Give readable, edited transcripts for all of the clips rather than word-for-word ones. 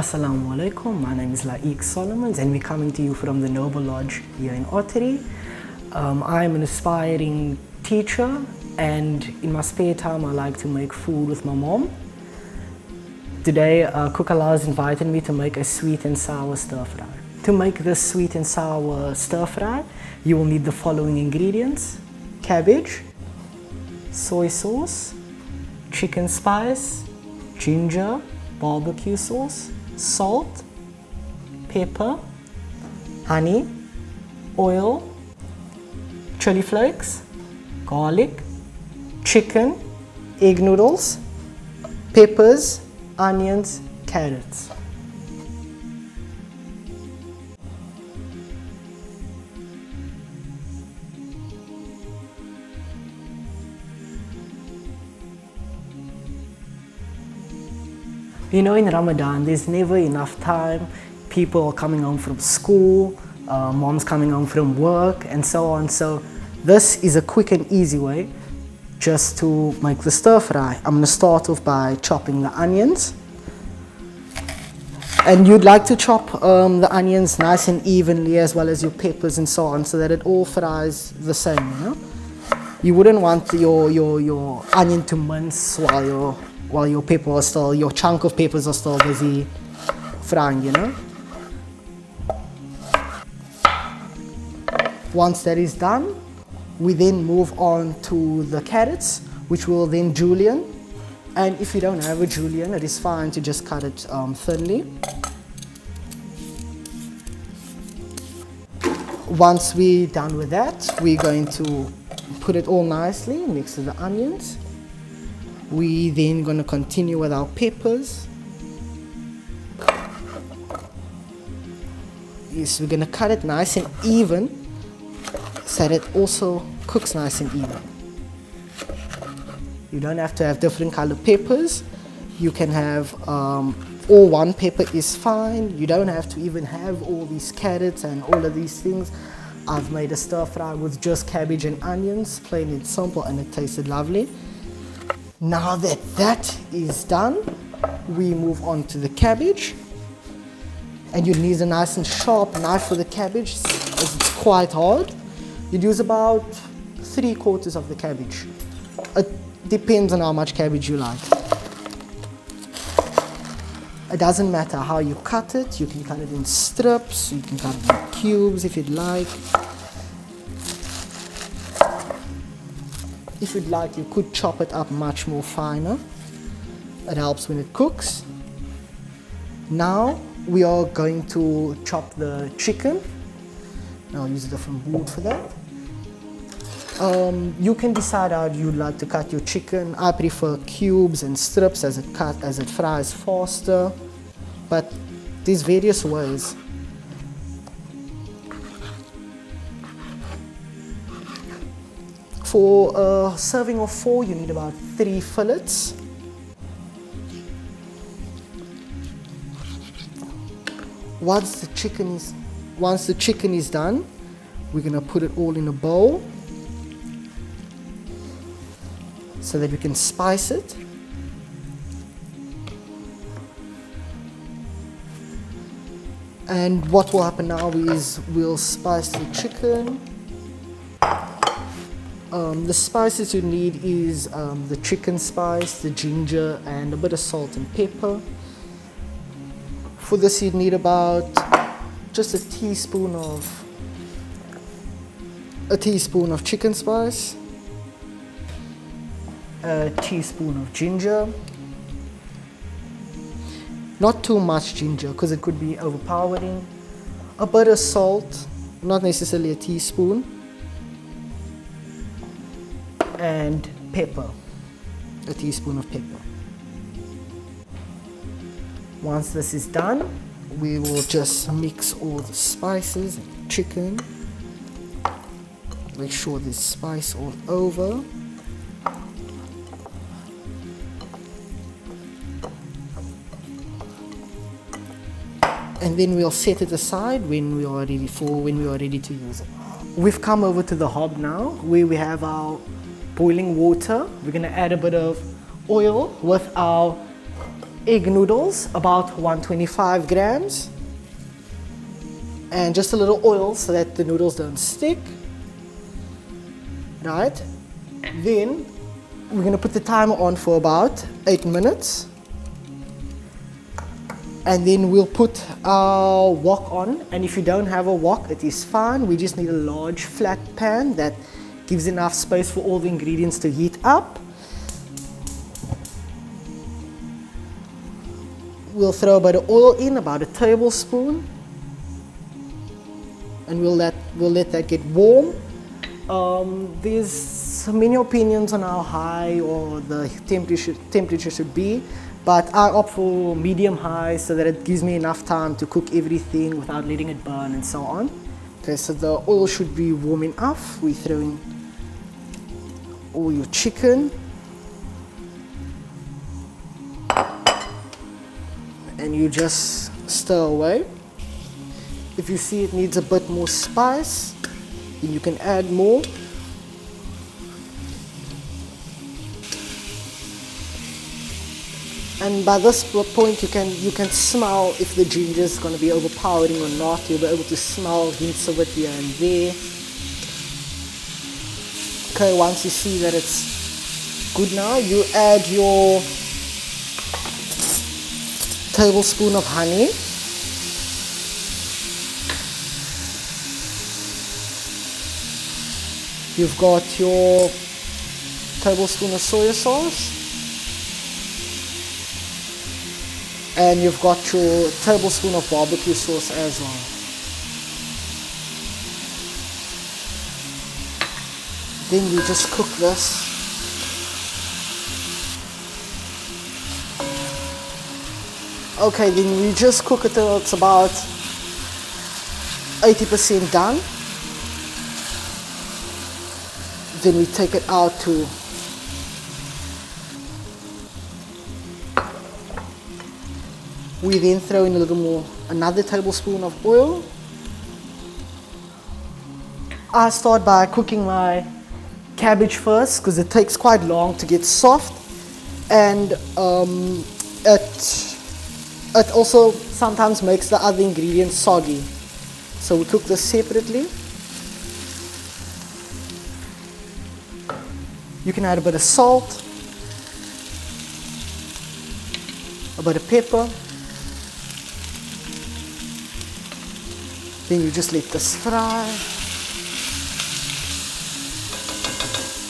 Assalamu alaikum, my name is Laik Solomons and we're coming to you from the Noble Lodge here in Ottery. I'm an aspiring teacher and in my spare time I like to make food with my mom. Today Cook Halal has invited me to make a sweet and sour stir fry. To make this sweet and sour stir fry, you will need the following ingredients: cabbage, soy sauce, chicken spice, ginger, barbecue sauce, salt, pepper, honey, oil, chili flakes, garlic, chicken, egg noodles, peppers, onions, carrots. You know, in Ramadan, there's never enough time. People are coming home from school, mom's coming home from work, and so on. So this is a quick and easy way just to make the stir fry. I'm gonna start off by chopping the onions. And you'd like to chop the onions nice and evenly, as well as your peppers and so on, so that it all fries the same, you know? You wouldn't want your onion to mince while your pepper is still, your chunk of peppers are still busy frying, you know. Once that is done, we then move on to the carrots, which we'll then julienne. And if you don't have a julienne, it is fine to just cut it thinly. Once we're done with that, we're going to put it all nicely next to the onions. We then going to continue with our peppers. Yes, we're going to cut it nice and even so that it also cooks nice and even. You don't have to have different colored peppers. You can have all one pepper is fine. You don't have to even have all these carrots and all of these things. I've made a stir fry with just cabbage and onions, plain and simple, and it tasted lovely. Now that that is done, we move on to the cabbage. And you need a nice and sharp knife for the cabbage, as it's quite hard. You'd use about 3/4 of the cabbage. It depends on how much cabbage you like. It doesn't matter how you cut it. You can cut it in strips, you can cut it in cubes if you'd like. If you'd like, you could chop it up much more finer. It helps when it cooks. Now we are going to chop the chicken. I'll use a different board for that. You can decide how you'd like to cut your chicken. I prefer cubes and strips as it fries faster. But there's various ways. For a serving of 4, you need about 3 fillets. Once the chicken is done, we're gonna put it all in a bowl so that we can spice it. And what will happen now is we'll spice the chicken. The spices you need is the chicken spice, the ginger, and a bit of salt and pepper. For this you need about just a teaspoon of chicken spice, a teaspoon of ginger, not too much ginger because it could be overpowering, a bit of salt, not necessarily a teaspoon, and pepper, a teaspoon of pepper. Once this is done, we will just mix all the spices and chicken. Make sure there's spice all over. And then we'll set it aside when we are ready to use it. We've come over to the hob now, where we have our boiling water. We're going to add a bit of oil with our egg noodles, about 125 grams. And just a little oil so that the noodles don't stick. Right? Then we're going to put the timer on for about 8 minutes. And then we'll put our wok on. And if you don't have a wok, it is fine. We just need a large flat pan that gives enough space for all the ingredients to heat up. We'll throw a bit of oil in, about a tablespoon. And we'll let that get warm. There's many opinions on how high or the temperature should be, but I opt for medium high so that it gives me enough time to cook everything without letting it burn and so on. Okay, so the oil should be warm enough. We throw in all your chicken. And you just stir away. If you see it needs a bit more spice, then you can add more. And by this point you can smell if the ginger is going to be overpowering or not. You'll be able to smell hints of it here and there. Okay, once you see that it's good now, you add your tablespoon of honey. You've got your tablespoon of soy sauce. And you've got your tablespoon of barbecue sauce as well. Then you just cook this. Okay, then we just cook it till it's about 80% done. Then we take it out to we then throw in a little more, another tablespoon of oil. I start by cooking my cabbage first because it takes quite long to get soft, and it also sometimes makes the other ingredients soggy. So we cook this separately. You can add a bit of salt, a bit of pepper. Then you just let this fry.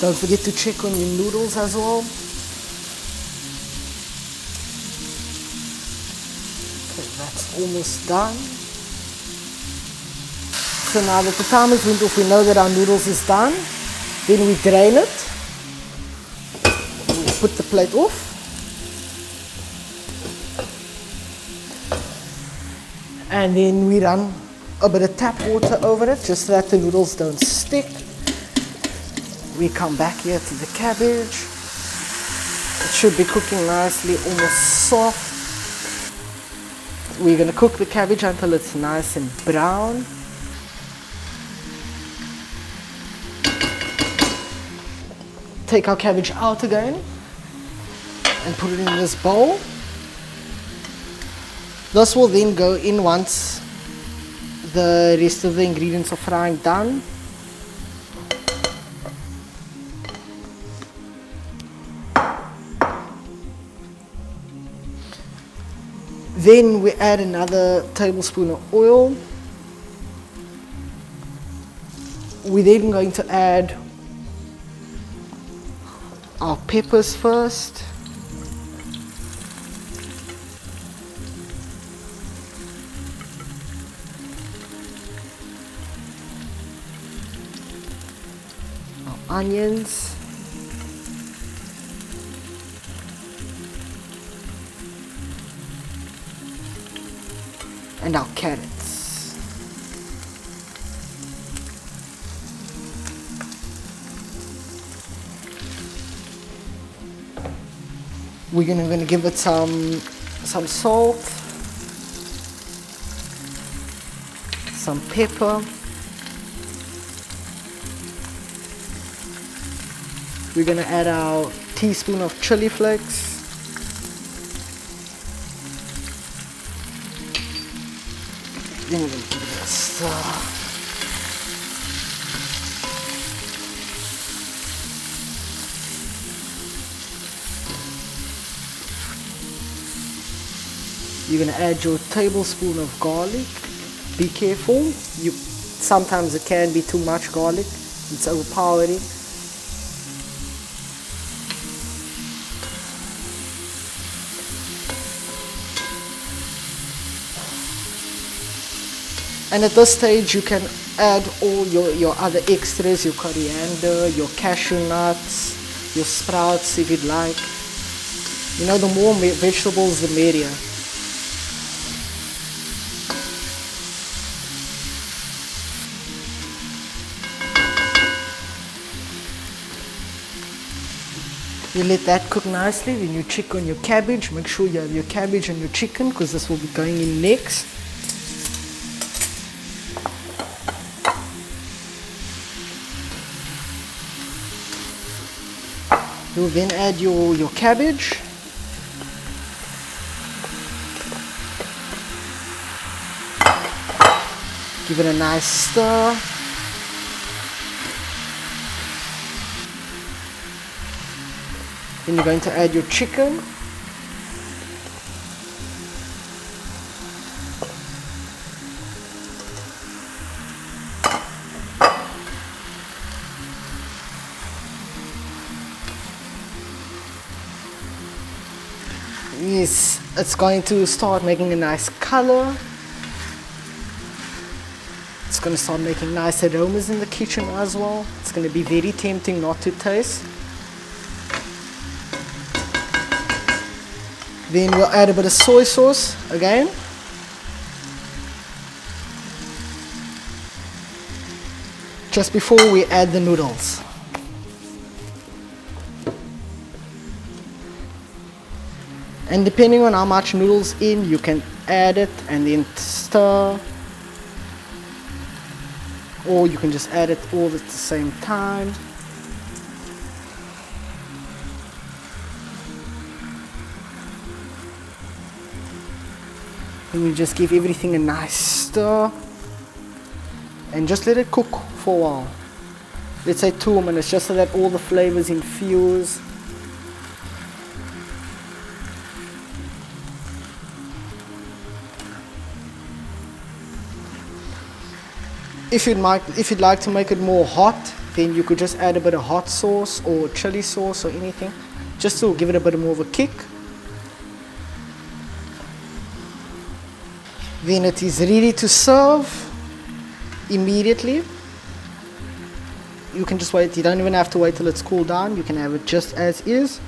Don't forget to check on your noodles as well. Okay, that's almost done. So now that the timer's went off, we know that our noodles is done. Then we drain it. We put the plate off. And then we run a bit of tap water over it just so that the noodles don't stick. We come back here to the cabbage. It should be cooking nicely, almost soft. We're going to cook the cabbage until it's nice and brown. Take our cabbage out again and put it in this bowl. This will then go in once the rest of the ingredients are frying done. Then we add another tablespoon of oil. We're then going to add our peppers first. Onions, and our carrots. We're gonna give it some salt, some pepper. We're going to add our teaspoon of chili flakes. Then we're going to give it a stir. You're going to add your tablespoon of garlic. Be careful. Sometimes it can be too much garlic. It's overpowering. And at this stage you can add all your other extras, your coriander, your cashew nuts, your sprouts if you'd like. You know, the more vegetables the merrier. You let that cook nicely, then you check on your cabbage. Make sure you have your cabbage and your chicken because this will be going in next. You'll then add your cabbage. Give it a nice stir. Then you're going to add your chicken. Yes, it's going to start making a nice color. It's going to start making nice aromas in the kitchen as well. It's going to be very tempting not to taste. Then we'll add a bit of soy sauce again. Just before we add the noodles. And depending on how much noodles in, you can add it and then stir. Or you can just add it all at the same time. And you just give everything a nice stir and just let it cook for a while. Let's say 2 minutes, just so that all the flavors infuse. If you'd like to make it more hot, then you could just add a bit of hot sauce or chili sauce or anything, just to give it a bit more of a kick. Then it is ready to serve immediately. You can just wait, you don't even have to wait till it's cooled down, you can have it just as is.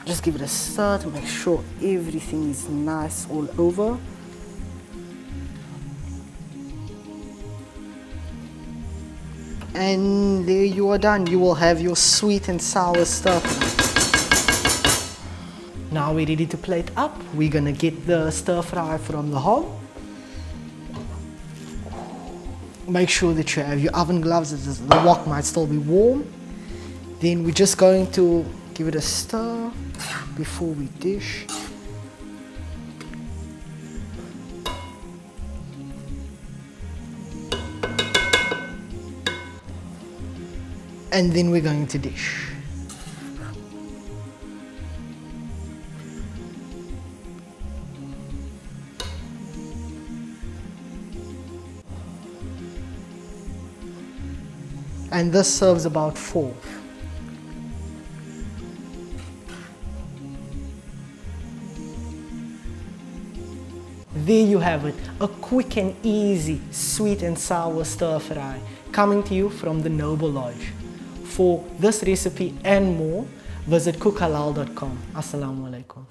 Just give it a stir to make sure everything is nice all over. And there you are done. You will have your sweet and sour stuff. Now we're ready to plate up. We're gonna get the stir fry from the hob. Make sure that you have your oven gloves, as the wok might still be warm. Then we're just going to give it a stir before we dish. And then we're going to dish. And this serves about 4. There you have it, a quick and easy sweet and sour stir fry coming to you from the Noble Lodge. For this recipe and more, visit cookhalal.com. Assalamu alaikum.